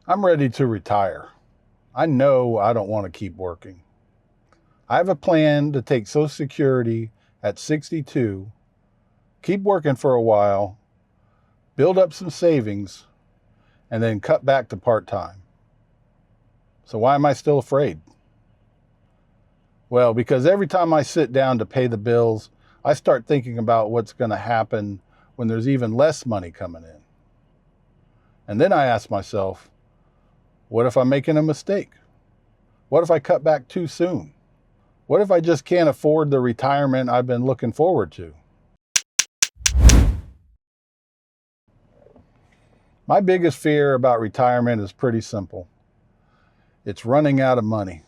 I'm ready to retire. I know I don't want to keep working. I have a plan to take Social Security at 62, keep working for a while, build up some savings, and then cut back to part-time. So why am I still afraid? Well, because every time I sit down to pay the bills, I start thinking about what's going to happen when there's even less money coming in. And then I ask myself, what if I'm making a mistake? What if I cut back too soon? What if I just can't afford the retirement I've been looking forward to? My biggest fear about retirement is pretty simple. It's running out of money.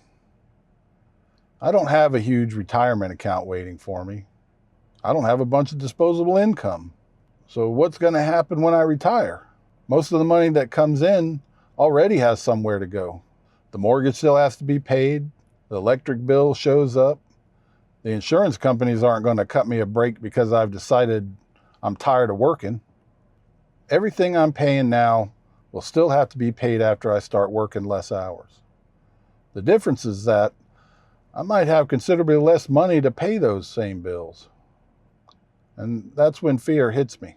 I don't have a huge retirement account waiting for me. I don't have a bunch of disposable income. So what's going to happen when I retire? Most of the money that comes in already has somewhere to go. The mortgage still has to be paid. The electric bill shows up. The insurance companies aren't going to cut me a break because I've decided I'm tired of working. Everything I'm paying now will still have to be paid after I start working less hours. The difference is that I might have considerably less money to pay those same bills. And that's when fear hits me.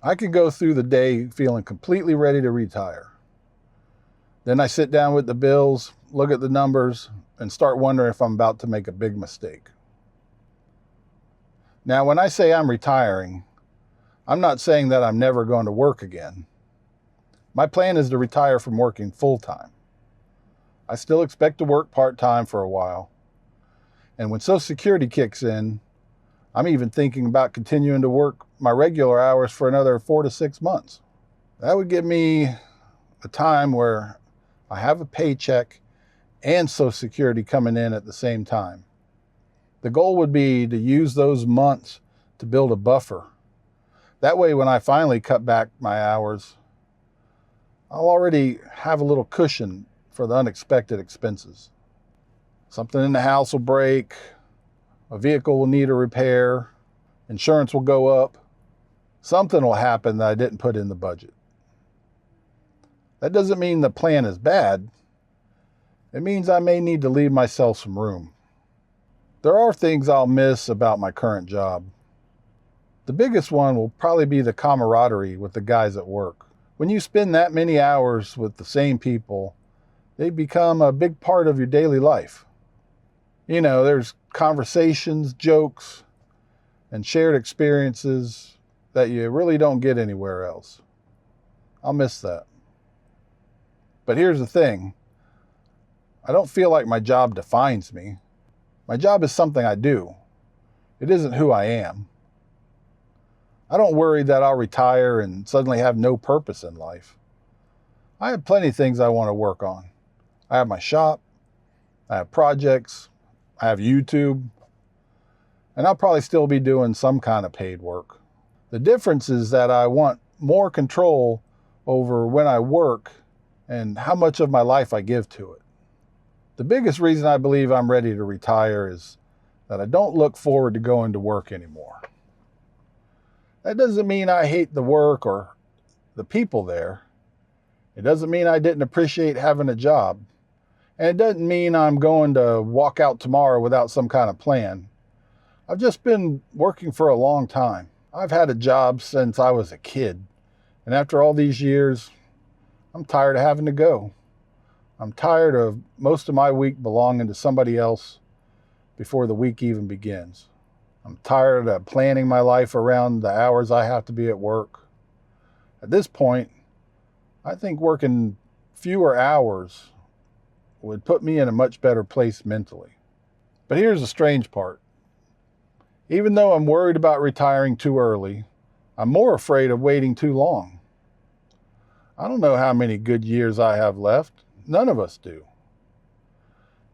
I could go through the day feeling completely ready to retire. Then I sit down with the bills, look at the numbers, and start wondering if I'm about to make a big mistake. Now, when I say I'm retiring, I'm not saying that I'm never going to work again. My plan is to retire from working full-time. I still expect to work part-time for a while. And when Social Security kicks in, I'm even thinking about continuing to work my regular hours for another 4 to 6 months. That would give me a time where I have a paycheck and Social Security coming in at the same time. The goal would be to use those months to build a buffer. That way, when I finally cut back my hours, I'll already have a little cushion for the unexpected expenses. Something in the house will break, a vehicle will need a repair, insurance will go up, something will happen that I didn't put in the budget. That doesn't mean the plan is bad. It means I may need to leave myself some room. There are things I'll miss about my current job. The biggest one will probably be the camaraderie with the guys at work. When you spend that many hours with the same people, they become a big part of your daily life. You know, there's conversations, jokes, and shared experiences that you really don't get anywhere else. I'll miss that. But here's the thing. I don't feel like my job defines me. My job is something I do. It isn't who I am. I don't worry that I'll retire and suddenly have no purpose in life. I have plenty of things I want to work on. I have my shop, I have projects, I have YouTube, and I'll probably still be doing some kind of paid work. The difference is that I want more control over when I work and how much of my life I give to it. The biggest reason I believe I'm ready to retire is that I don't look forward to going to work anymore. That doesn't mean I hate the work or the people there. It doesn't mean I didn't appreciate having a job. And it doesn't mean I'm going to walk out tomorrow without some kind of plan. I've just been working for a long time. I've had a job since I was a kid. And after all these years, I'm tired of having to go. I'm tired of most of my week belonging to somebody else before the week even begins. I'm tired of planning my life around the hours I have to be at work. At this point, I think working fewer hours would put me in a much better place mentally. But here's the strange part. Even though I'm worried about retiring too early, I'm more afraid of waiting too long. I don't know how many good years I have left. None of us do.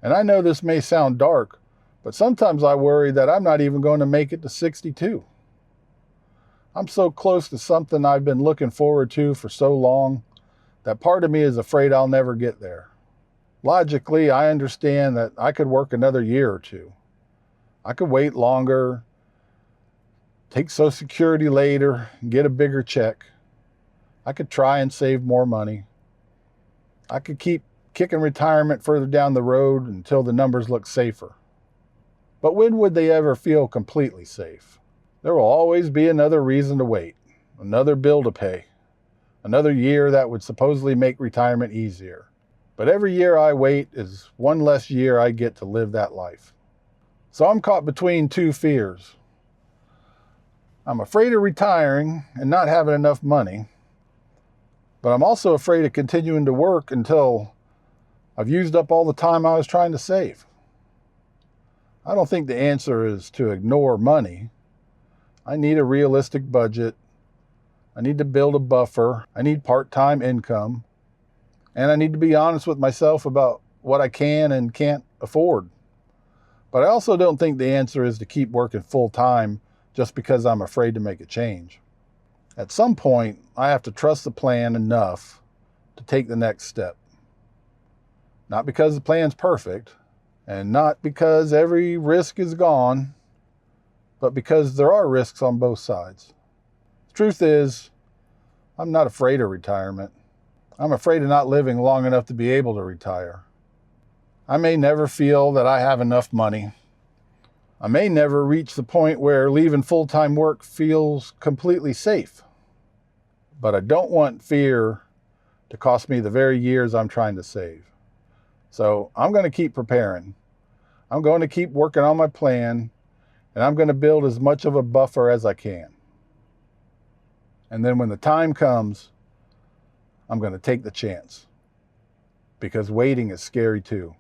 And I know this may sound dark, but sometimes I worry that I'm not even going to make it to 62. I'm so close to something I've been looking forward to for so long that part of me is afraid I'll never get there. Logically, I understand that I could work another year or two. I could wait longer, take Social Security later, and get a bigger check. I could try and save more money. I could keep kicking retirement further down the road until the numbers look safer. But when would they ever feel completely safe? There will always be another reason to wait, another bill to pay, another year that would supposedly make retirement easier. But every year I wait is one less year I get to live that life. So I'm caught between two fears. I'm afraid of retiring and not having enough money, but I'm also afraid of continuing to work until I've used up all the time I was trying to save. I don't think the answer is to ignore money. I need a realistic budget. I need to build a buffer. I need part-time income. And I need to be honest with myself about what I can and can't afford. But I also don't think the answer is to keep working full-time just because I'm afraid to make a change. At some point, I have to trust the plan enough to take the next step. Not because the plan's perfect, and not because every risk is gone, but because there are risks on both sides. The truth is, I'm not afraid of retirement. I'm afraid of not living long enough to be able to retire. I may never feel that I have enough money. I may never reach the point where leaving full-time work feels completely safe. But I don't want fear to cost me the very years I'm trying to save. So I'm going to keep preparing. I'm going to keep working on my plan, and I'm going to build as much of a buffer as I can. And then when the time comes, I'm going to take the chance. Because waiting is scary too.